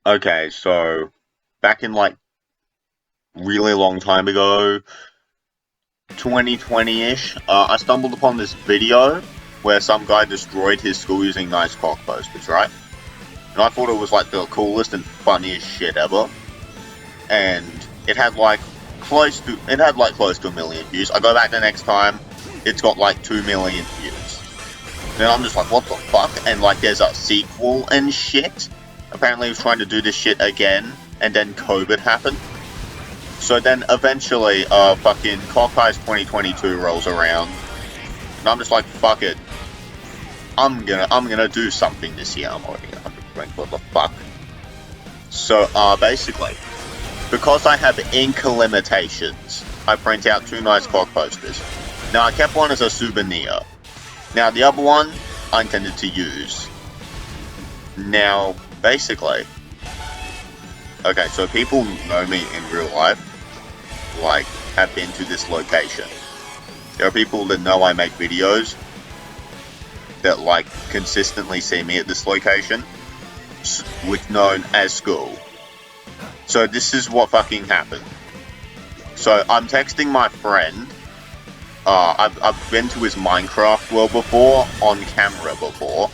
Okay, so back in like really long time ago, 2020-ish, I stumbled upon this video where some guy destroyed his school using nice cock posters, right? And I thought it was like the coolest and funniest shit ever. And it had like close to 1 million views. I go back the next time, it's got like 2 million views. Then I'm just like, what the fuck? And like there's a sequel and shit. Apparently he was trying to do this shit again, and then COVID happened. So then eventually, fucking Cockeyes 2022 rolls around, and I'm just like, fuck it. I'm gonna do something this year. I'm already 100%. What the fuck? So, basically, because I have ink limitations, I print out 2 nice cock posters. Now, I kept one as a souvenir. Now, the other one, I intended to use. Now, basically, okay, so people know me in real life, like, have been to this location. There are people that know I make videos that, like, consistently see me at this location, which known as school. So this is what fucking happened. So I'm texting my friend. I've been to his Minecraft world before, on camera before.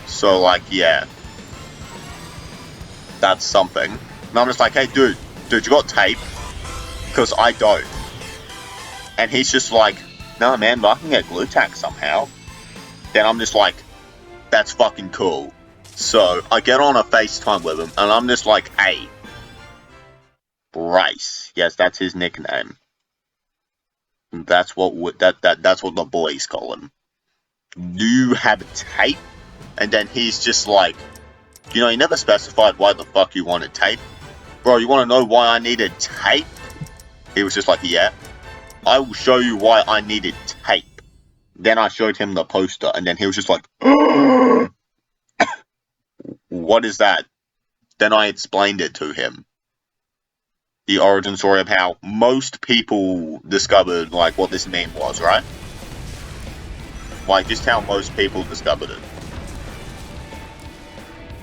So, like, yeah. That's something. And I'm just like, hey, dude, you got tape? Because I don't. And he's just like, nah, man, but I can get glue tack somehow. Then I'm just like, that's fucking cool. So I get on a FaceTime with him, and I'm just like, hey, Bryce. Yes, that's his nickname. That's what that's what the boys call him. Do you have tape? And then he's just like, you never specified why the fuck you wanted tape. Bro, you want to know why I needed tape? He was just like, yeah. I will show you why I needed tape. Then I showed him the poster, and then he was just like, what is that? Then I explained it to him. The origin story of how most people discovered, like, what this meme was, right? Like, just how most people discovered it.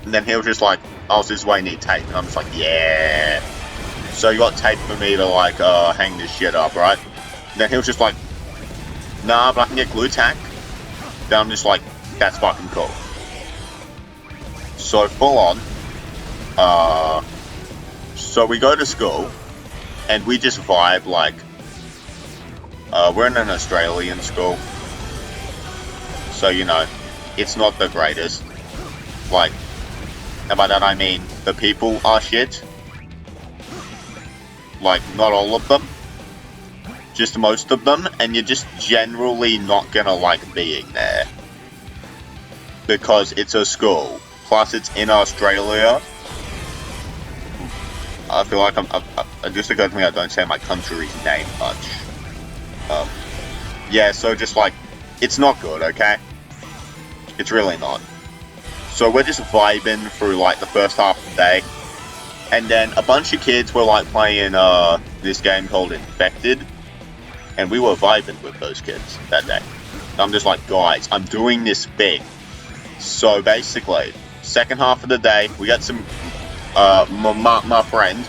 And then he was just like, oh, so this is why you need tape. And I'm just like, yeah. So you got tape for me to, like, hang this shit up, right? And then he was just like, nah, but I can get glue tack. Then I'm just like, that's fucking cool. So full on, so we go to school, and we just vibe, like, we're in an Australian school, so, it's not the greatest, like, and by that I mean, the people are shit, like, not all of them, just most of them, and you're just generally not gonna like being there, because it's a school, plus it's in Australia. I feel like it just occurred to me I don't say my country's name much. Yeah, so just like, it's not good, okay? It's really not. So we're just vibing through like the first half of the day, and then a bunch of kids were like playing this game called Infected, and we were vibing with those kids that day. And I'm just like, guys, I'm doing this thing. So basically, second half of the day, we got some my friend,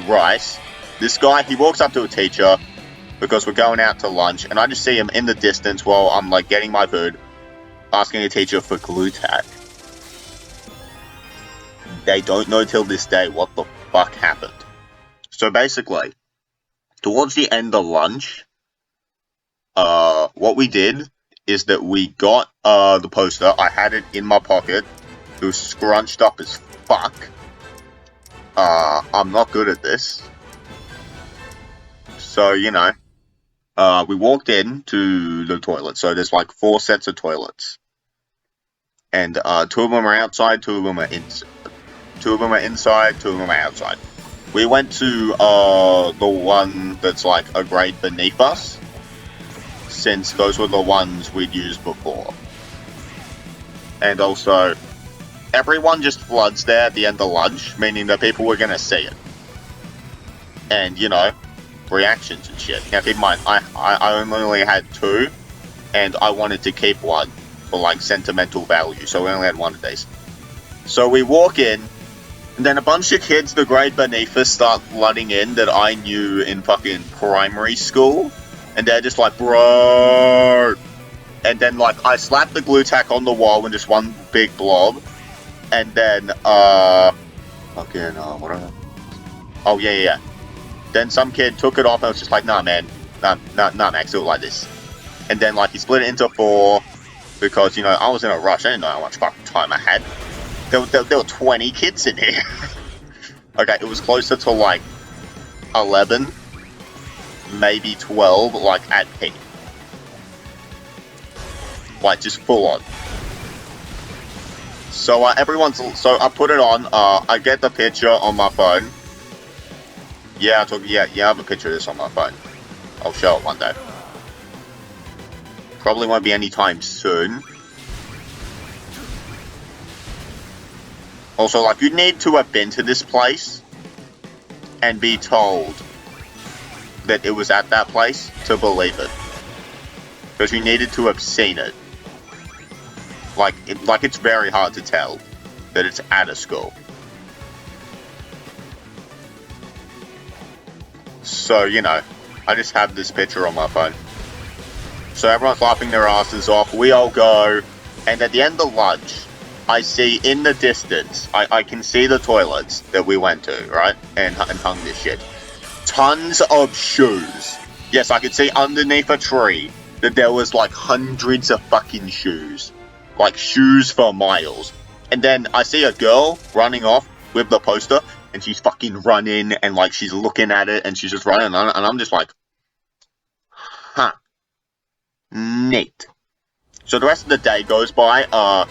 Rice, this guy, he walks up to a teacher because we're going out to lunch, and I just see him in the distance while I'm like getting my food, asking a teacher for glue tack. They don't know till this day what the fuck happened. So basically, towards the end of lunch, what we did is that we got the poster. I had it in my pocket. It was scrunched up as fuck. I'm not good at this. So, we walked in to the toilet. So there's like 4 sets of toilets. And 2 of them are outside, 2 of them are inside. 2 of them are inside, 2 of them are outside. We went to the one that's like a grade beneath us, since those were the ones we'd used before. And also, everyone just floods there at the end of lunch, meaning that people were gonna see it. And, reactions and shit. Now keep in mind, I only had 2, and I wanted to keep 1 for, like, sentimental value, so we only had 1 of these. So we walk in, And then a bunch of kids the grade beneath us start flooding in that I knew in fucking primary school. And they're just like, bro. And then, like, I slapped the glue tack on the wall in just one big blob. And then, fucking, whatever. Oh, yeah. Then some kid took it off and was just like, nah, man. Nah, Max, do it like this. And then, like, he split it into 4. Because, you know, I was in a rush. I didn't know how much fucking time I had. There were 20 kids in here. Okay, it was closer to, like, 11. Maybe 12, like, at peak. Like, just full on. So, so I put it on, I get the picture on my phone. Yeah, I have a picture of this on my phone. I'll show it one day. Probably won't be anytime soon. Also, like, you need to have been to this place and be told that it was at that place to believe it. Because you needed to have seen it. Like, it's very hard to tell that it's at a school. So, you know, I just have this picture on my phone. So everyone's laughing their asses off, we all go, and at the end of lunch, I see in the distance, I can see the toilets that we went to, right? And hung this shit. Tons of shoes. Yes, I could see underneath a tree that there was like hundreds of fucking shoes. Like shoes for miles. And then I see a girl running off with the poster, and she's fucking running, and like she's looking at it, and she's just running, and I'm just like, huh. Neat. So the rest of the day goes by,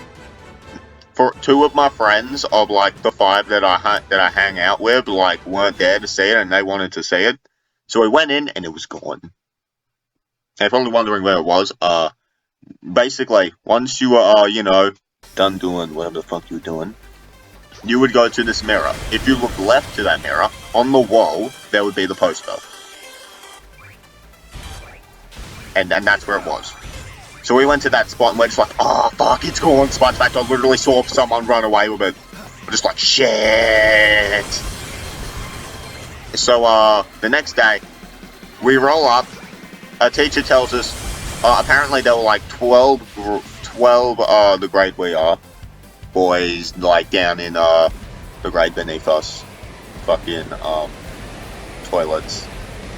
for 2 of my friends of like the 5 that I hang out with, like weren't there to see it and they wanted to see it. So we went in and it was gone. And you're probably wondering where it was. Basically, once you were, you know, done doing whatever the fuck you're doing, you would go to this mirror. If you look left to that mirror, on the wall, there would be the poster. And that's where it was. So we went to that spot and we're just like, oh fuck, it's gone. Despite the fact I literally saw someone run away with it. We're just like, shit. So, the next day, we roll up. A teacher tells us, apparently there were like 12, the grade we are, boys, like, down in, the grade beneath us. Fucking, toilets.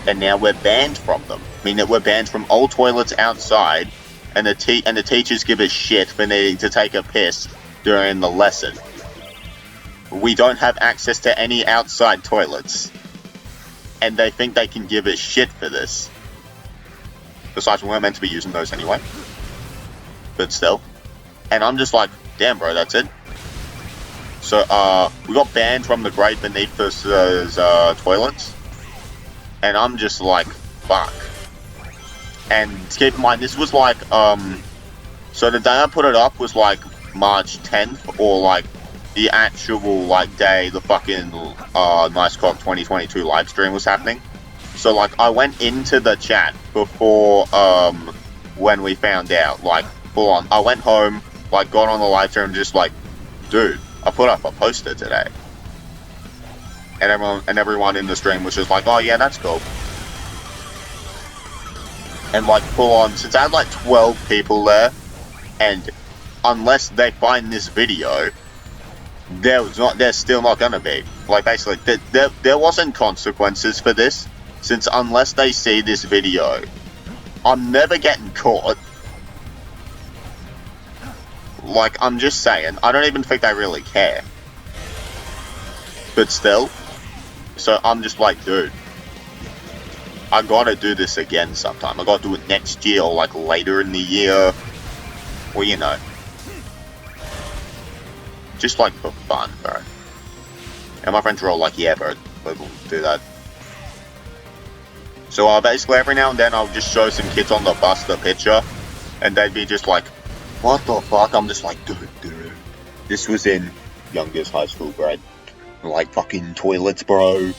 And now we're banned from them. I mean, that we're banned from all toilets outside. And the teachers give us shit for needing to take a piss during the lesson. We don't have access to any outside toilets. And they think they can give us shit for this. Besides, we weren't meant to be using those anyway. But still. And I'm just like, damn bro, that's it. So, we got banned from the grade beneath us, toilets. And I'm just like, fuck. And keep in mind, this was like, so the day I put it up was like March 10th, or like the actual like day the fucking Nice Cock 2022 live stream was happening. So like I went into the chat before when we found out, like full on. I went home, like got on the live stream, just like, dude, I put up a poster today. And everyone in the stream was just like, oh yeah, that's cool. And like full on, since I had like 12 people there, and unless they find this video, there's still not gonna be. Like basically, there wasn't consequences for this, since unless they see this video, I'm never getting caught. Like, I'm just saying, I don't even think they really care. But still, so I'm just like, dude, I gotta do this again sometime. I gotta do it next year or like later in the year. Or you know. Just like for fun, bro. And my friends are all like, yeah bro, we'll do that. So basically every now and then I'll just show some kids on the bus the picture. And they'd be just like, what the fuck? I'm just like, dude. This was in youngest high school grade. Like fucking toilets, bro.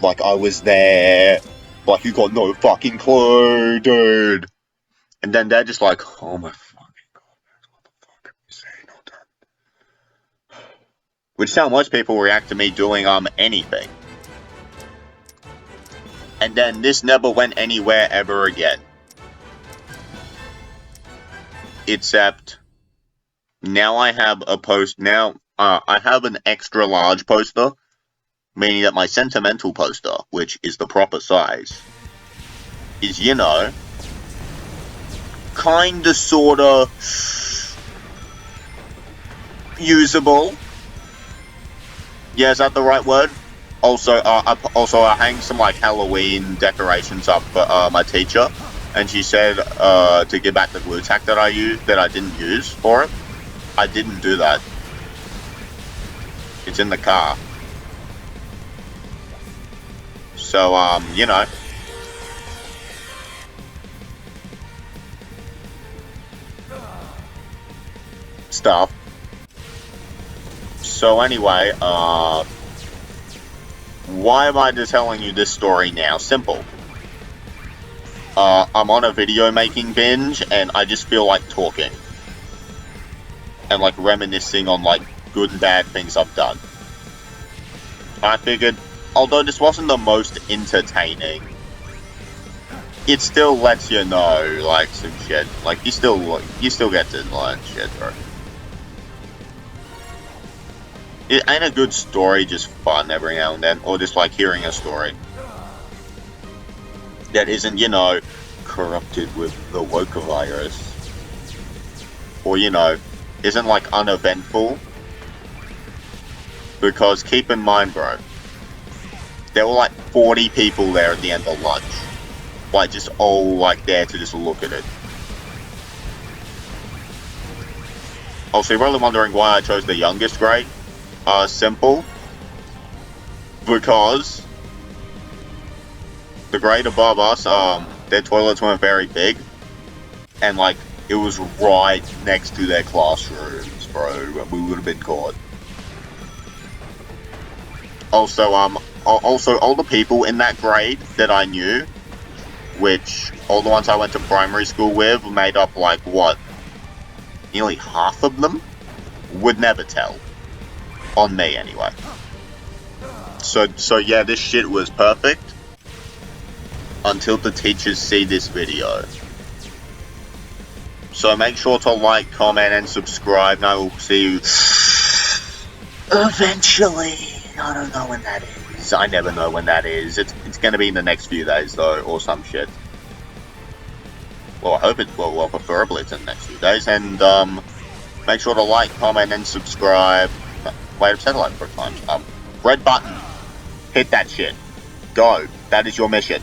Like I was there. Like, you got no fucking clue, dude. And then they're just like, oh my fucking god, what the fuck are you saying all that? which is how most people react to me doing anything. And then this never went anywhere ever again. Except now I have a I have an extra large poster, meaning that my sentimental poster, which is the proper size, is, you know, kinda sorta usable. Yeah, is that the right word? Also, I hanged some like Halloween decorations up for my teacher, and she said to give back the glue tack that I didn't use for it. I didn't do that. It's in the car. So you know. Stuff. So anyway, why am I just telling you this story now? Simple. I'm on a video making binge, and I just feel like talking. And like reminiscing on like good and bad things I've done. I figured, although this wasn't the most entertaining, it still lets you know like some shit. Like you still get to learn shit, bro. It ain't a good story just fun every now and then, or just like hearing a story that isn't, you know, corrupted with the woke virus, or, you know, isn't like uneventful. Because keep in mind, bro, there were like 40 people there at the end of lunch, like just all like there to just look at it. Oh, so you're probably wondering why I chose the youngest grade. Simple. Because the grade above us, their toilets weren't very big, and like it was right next to their classrooms, bro. We would have been caught. Also, all the people in that grade that I knew, which all the ones I went to primary school with, made up like what, nearly half of them, would never tell. On me, anyway. So yeah, this shit was perfect until the teachers see this video. So make sure to like, comment, and subscribe, and I will see you eventually. I don't know when that is. I never know when that is. It's gonna be in the next few days, though, or some shit. Well, I hope it, well, preferably it's in the next few days, and, make sure to like, comment, and subscribe. Wait, I've said it like 4 times. Red button. Hit that shit. Go. That is your mission.